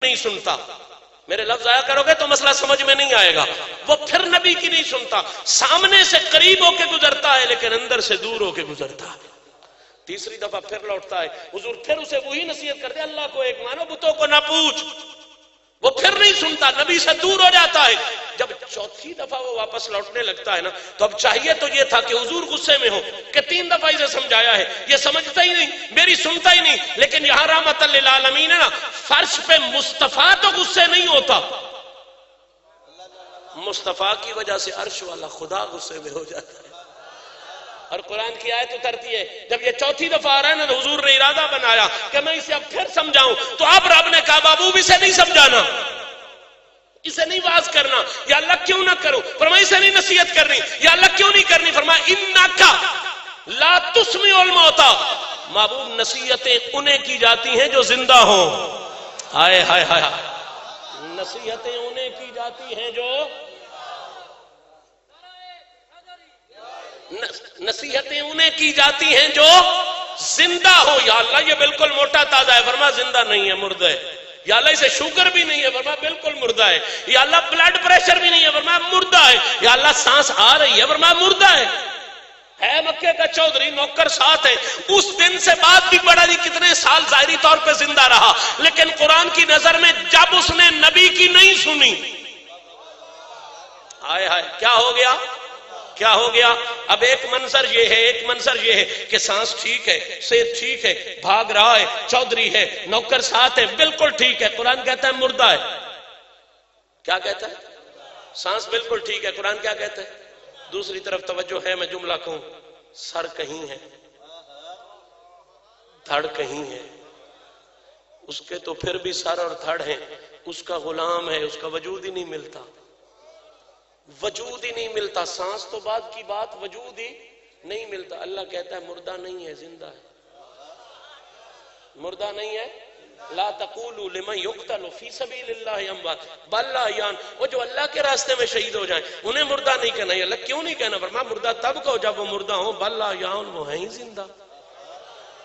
نہیں سنتا. میرے لفظ آیا کرو گے تو مسئلہ سمجھ میں نہیں آئے گا. وہ پھر نبی کی نہیں سنتا, سامنے سے قریب ہو کے گزرتا ہے لیکن اندر سے دور ہو کے گزرتا ہے. تیسری دفعہ پھر لوٹتا ہے, حضور پھر اسے وہی نصیحت کرتے اللہ کو ایک مانو, بتوں کو نہ پوچھ. وہ پھر نہیں سنتا, نبی سے دور ہو جاتا ہے. جب چوتھی دفعہ وہ واپس لوٹنے لگتا ہے نا, تو اب چاہیے تو یہ تھا کہ حضور غصے میں ہو کہ 3 دفعہ اسے سمجھایا ہے, یہ سمجھتا ہی نہیں, میری سنتا ہی نہیں. لیکن یہاں رحمت للعالمین ہے نا, فرش پہ مصطفیٰ تو غصے نہیں ہوتا, مصطفیٰ کی وجہ سے عرش والا خدا غصے میں ہو جاتا ہے. اور قرآن کی آیت اترتی ہے, جب یہ چوتھی دفعہ آ رہا ہے نا, تو حضور نے ارادہ بنایا کہ میں اسے اب پھر سمجھاؤں. تو اب رب نے کہا بابو اسے نہیں سمجھانا, اسے نہیں واز کرنا. یا اللہ کیوں نہ کروں؟ فرمایا اسے نہیں نصیحت کرنی. یا اللہ کیوں نہیں کرنی؟ فرمایا انکا لا تسمع الموتى. محبوب نصیحتیں انہیں کی جاتی ہیں جو زندہ ہوں. ہائے ہائے ہائے, نصیحتیں انہیں کی جاتی ہیں جو نصیحتیں انہیں کی جاتی ہیں جو زندہ ہو. یا اللہ یہ بالکل موٹا تازہ ہے, فرمایا زندہ نہیں ہے, مردہ ہے. یا اللہ اسے شوگر بھی نہیں ہے, فرمایا بالکل مردہ ہے. یا اللہ بلڈ پریشر بھی نہیں ہے, فرمایا مردہ ہے. یا اللہ سانس آ رہی ہے, فرمایا مردہ ہے. مکے کا چودھری نوکر ساتھ ہے, اس دن سے بعد بھی بڑا جی کتنے سال ظاہری طور پہ زندہ رہا, لیکن قرآن کی نظر میں جب اس نے نبی کی نہیں سنی, ہائے ہائے کیا ہو گیا, کیا ہو گیا. اب ایک منظر یہ ہے, ایک منظر یہ ہے کہ سانس ٹھیک ہے, صحت ٹھیک ہے, بھاگ رہا ہے, چودھری ہے, نوکر ساتھ ہے, بالکل ٹھیک ہے. قرآن کہتا ہے مردہ ہے. کیا کہتا ہے؟ سانس بالکل ٹھیک ہے. قرآن کیا کہتا ہے؟ دوسری طرف توجہ ہے, میں جملہ کہوں, سر کہیں ہے, دھڑ کہیں ہے. اس کے تو پھر بھی سر اور دھڑ ہیں, اس کا غلام ہے, اس کا وجود ہی نہیں ملتا, وجود ہی نہیں ملتا. سانس تو بعد کی بات, وجود ہی نہیں ملتا. اللہ کہتا ہے مردہ نہیں ہے, زندہ ہے. مردہ نہیں ہے. لا تقولوا لمن يقتل في سبيل الله اموات بل احياء. وہ جو اللہ کے راستے میں شہید ہو جائیں انہیں مردہ نہیں کہنا. اللہ کیوں نہیں کہنا؟ فرمایا مردہ تب کہو جب وہ مردہ ہوں. بل احیاء, وہ ہیں ہی زندہ,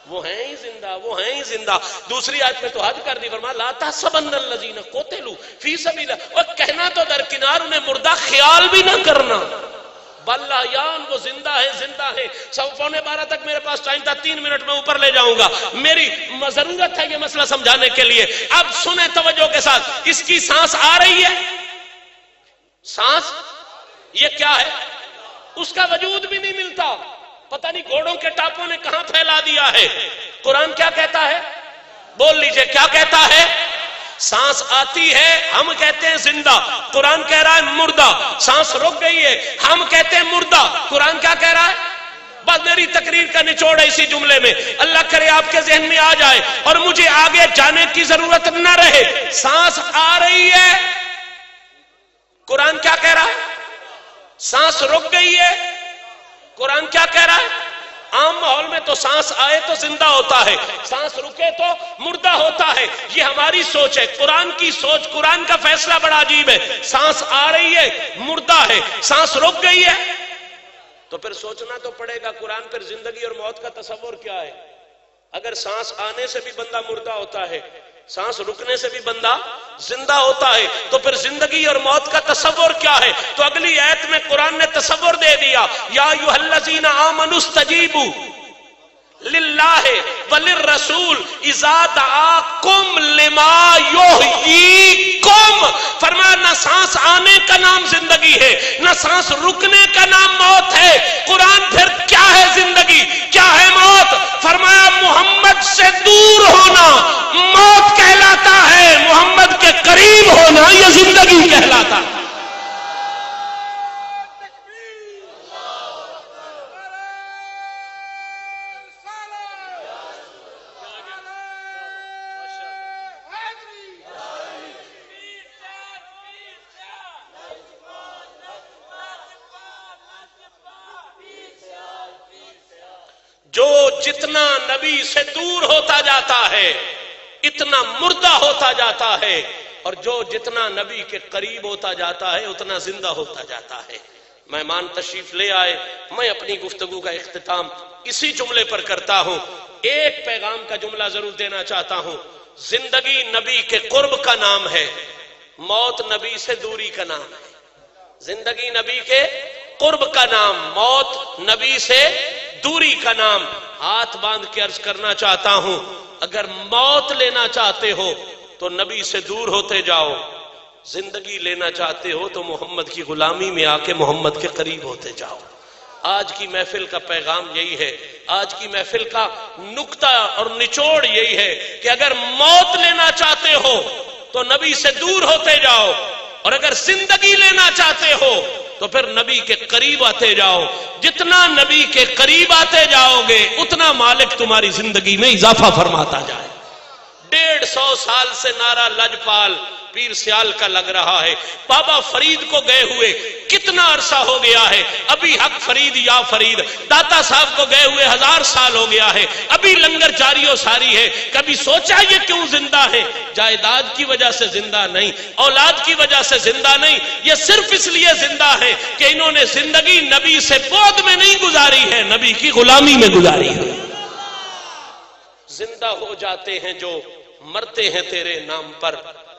وہ ہیں ہی زندہ, وہ ہیں ہی زندہ. دوسری آیت میں تو حد کر دی, فرمایا لا تحسبن الذين قتلوا في سبيل الله. اور کہنا تو درکنار, انہیں مردہ خیال بھی نہ کرنا. بل احیاء, وہ زندہ ہے, زندہ ہے. 11:15 تک میرے پاس ٹائم تھا, 3 منٹ میں اوپر لے جاؤں گا. میری ضرورت ہے یہ مسئلہ سمجھانے کے لیے. اب سنیں توجہ کے ساتھ, اس کی سانس آ رہی ہے, سانس یہ کیا ہے, اس کا وجود بھی نہیں ملتا. پتہ نہیں گھوڑوں کے ٹاپوں نے کہاں پھیلا دیا ہے. قرآن کیا کہتا ہے؟ بول لیجئے, کیا کہتا ہے؟ سانس آتی ہے, ہم کہتے ہیں زندہ, قرآن کہہ رہا ہے مردہ. سانس رک گئی ہے, ہم کہتے ہیں مردہ, قرآن کیا کہہ رہا ہے؟ بس میری تقریر کا نچوڑ ہے اسی جملے میں. اللہ کرے آپ کے ذہن میں آ جائے اور مجھے آگے جانے کی ضرورت نہ رہے. سانس آ رہی ہے, قرآن کیا کہہ رہا ہے؟ سانس رک گئی ہے, قرآن کیا کہہ رہا ہے؟ عام ماحول میں تو سانس آئے تو زندہ ہوتا ہے, سانس رکے تو مردہ ہوتا ہے. یہ ہماری سوچ ہے, قرآن کی سوچ, قرآن کا فیصلہ بڑا عجیب ہے. سانس آ رہی ہے, مردہ ہے, سانس رک گئی ہے, تو پھر سوچنا تو پڑے گا قرآن پھر زندگی اور موت کا تصور کیا ہے. اگر سانس آنے سے بھی بندہ مردہ ہوتا ہے, سانس رکنے سے بھی بندہ زندہ ہوتا ہے, تو پھر زندگی اور موت کا تصور کیا ہے؟ تو اگلی آیت میں قرآن نے تصور دے دیا, یا ایھا الذین آمنوا استجیبوا للہ وللرسول اذا دعاکم لما یحییکم. فرمایا نہ سانس آنے کا نام زندگی ہے, نہ سانس رکنے کا نام موت ہے. قرآن پھر کیا ہے زندگی, کیا ہے موت؟ فرمایا محمد سے دور ہونا موت کہلاتا ہے, محمد کے قریب ہونا یہ زندگی کہلاتا ہے. جو جتنا نبی سے دور ہوتا جاتا ہے اتنا مردہ ہوتا جاتا ہے, اور جو جتنا نبی کے قریب ہوتا جاتا ہے اتنا زندہ ہوتا جاتا ہے. مہمان تشریف لے آئے, میں اپنی گفتگو کا اختتام اسی جملے پر کرتا ہوں. ایک پیغام کا جملہ ضرور دینا چاہتا ہوں. زندگی نبی کے قرب کا نام ہے، موت نبی سے دوری کا نام ہے۔ زندگی نبی کے قرب کا نام، موت نبی سے دوری کا نام۔ ہاتھ باندھ کے عرض کرنا چاہتا ہوں، اگر موت لینا چاہتے ہو تو نبی سے دور ہوتے جاؤ، زندگی لینا چاہتے ہو تو محمد کی غلامی میں آ کے محمد کے قریب ہوتے جاؤ۔ آج کی محفل کا پیغام یہی ہے، آج کی محفل کا نکتہ اور نچوڑ یہی ہے کہ اگر موت لینا چاہتے ہو تو نبی سے دور ہوتے جاؤ، اور اگر زندگی لینا چاہتے ہو تو پھر نبی کے قریب آتے جاؤ۔ جتنا نبی کے قریب آتے جاؤ گے اتنا مالک تمہاری زندگی میں اضافہ فرماتا جائے۔ 150 سال سے نعرہ لجپال پیر سیال کا لگ رہا ہے، بابا فرید کو گئے ہوئے کتنا عرصہ ہو گیا ہے، ابھی حق فرید یا فرید، داتا صاحب کو گئے ہوئے 1000 سال ہو گیا ہے، ابھی لنگر جاری و ساری ہے۔ کبھی سوچا یہ کیوں زندہ ہے؟ جائیداد کی وجہ سے زندہ نہیں، اولاد کی وجہ سے زندہ نہیں، یہ صرف اس لیے زندہ ہے کہ انہوں نے زندگی نبی سے بعد میں نہیں گزاری ہے، نبی کی غلامی میں گزاری ہے۔ زندہ ہو جاتے ہیں جو مرتے ہیں تیرے نام پر،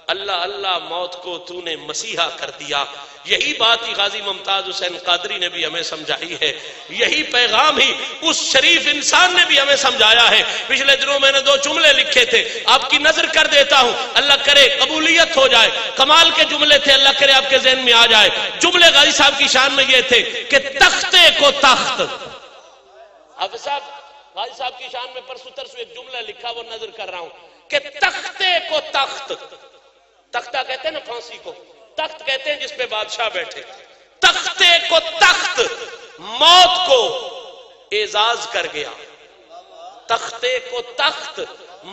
اللہ اللہ موت کو تو نے مسیحا کر دیا۔ یہی بات ہی غازی ممتاز حسین قادری نے بھی ہمیں سمجھائی ہے، یہی پیغام ہی اس شریف انسان نے بھی ہمیں سمجھایا ہے۔ پچھلے دنوں میں نے 2 جملے لکھے تھے، آپ کی نظر کر دیتا ہوں، اللہ کرے قبولیت ہو جائے۔ کمال کے جملے تھے، اللہ کرے آپ کے ذہن میں آ جائے۔ جملے غازی صاحب کی شان میں یہ تھے کہ تختے کو تخت، حافظ صاحب غازی صاحب کی شان میں پرسوں ترسوں ایک جملہ لکھا، وہ نظر کر رہا ہوں کہ تختے کو تخت، تختہ کہتے ہیں نا پھانسی کو، تخت کہتے ہیں جس پہ بادشاہ بیٹھے، تختے کو تخت موت کو اعزاز کر گیا۔ تختے کو تخت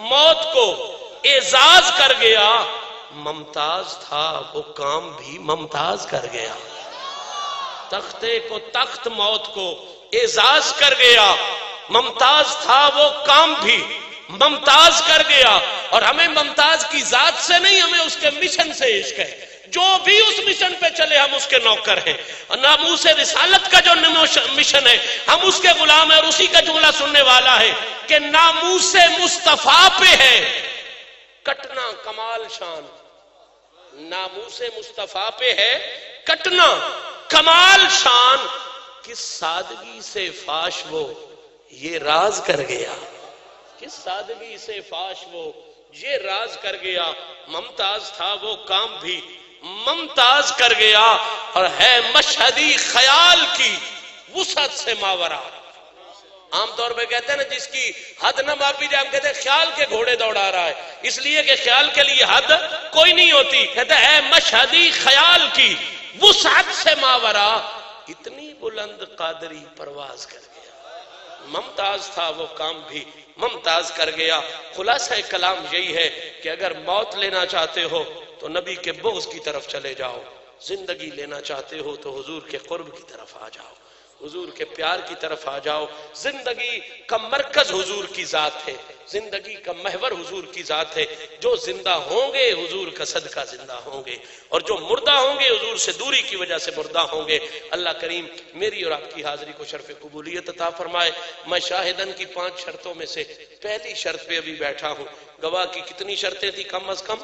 موت کو اعزاز کر گیا، ممتاز تھا وہ کام بھی ممتاز کر گیا۔ تختے کو تخت موت کو اعزاز کر گیا، ممتاز تھا وہ کام بھی ممتاز کر گیا۔ اور ہمیں ممتاز کی ذات سے نہیں، ہمیں اس کے مشن سے عشق ہے۔ جو بھی اس مشن پہ چلے ہم اس کے نوکر ہیں۔ اور ناموس رسالت کا جو مشن ہے ہم اس کے غلام ہیں، اور اسی کا جملہ سننے والا ہے کہ ناموس مصطفیٰ پہ ہے کٹنا کمال شان۔ ناموس مصطفیٰ پہ ہے کٹنا کمال شان، کس سادگی سے فاش وہ یہ راز کر گیا، کس سادگی سے فاش وہ یہ راز کر گیا۔ ممتاز تھا وہ کام بھی ممتاز کر گیا، اور ہے مشہدی خیال کی وسعت سے ماورا۔ عام طور پہ کہتے ہیں نا جس کی حد نہ ماپی جائے، ہم کہتے ہیں خیال کے گھوڑے دوڑا رہا ہے، اس لیے کہ خیال کے لیے حد کوئی نہیں ہوتی۔ کہتے ہیں مشہدی خیال کی وسعت سے ماورا، اتنی بلند قادری پرواز کر گیا۔ ممتاز تھا وہ کام بھی ممتاز کر گیا۔ خلاصہ کلام یہی ہے کہ اگر موت لینا چاہتے ہو تو نبی کے بغض کی طرف چلے جاؤ، زندگی لینا چاہتے ہو تو حضور کے قرب کی طرف آ جاؤ، حضور کے پیار کی طرف آ جاؤ۔ زندگی کا مرکز حضور کی ذات ہے، زندگی کا محور حضور کی ذات ہے۔ جو زندہ ہوں گے حضور کا صدقہ زندہ ہوں گے، اور جو مردہ ہوں گے حضور سے دوری کی وجہ سے مردہ ہوں گے۔ اللہ کریم میری اور آپ کی حاضری کو شرف قبولیت عطا فرمائے۔ میں شاہدن کی 5 شرطوں میں سے پہلی شرط پہ ابھی بیٹھا ہوں۔ گواہ کی کتنی شرطیں تھی؟ کم از کم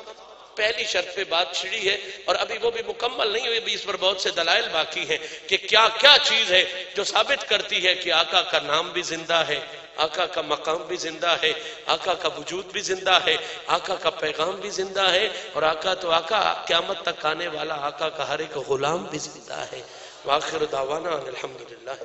پہلی شرط پہ بات چھڑی ہے، اور ابھی وہ بھی مکمل نہیں ہوئی، بھی اس پر بہت سے دلائل باقی ہیں کہ کیا کیا چیز ہے جو ثابت کرتی ہے کہ آقا کا نام بھی زندہ ہے، آقا کا مقام بھی زندہ ہے، آقا کا وجود بھی زندہ ہے، آقا کا پیغام بھی زندہ ہے، اور آقا تو آقا قیامت تک آنے والا آقا کا ہر ایک غلام بھی زندہ ہے۔ وآخر دعوانا الحمدللہ۔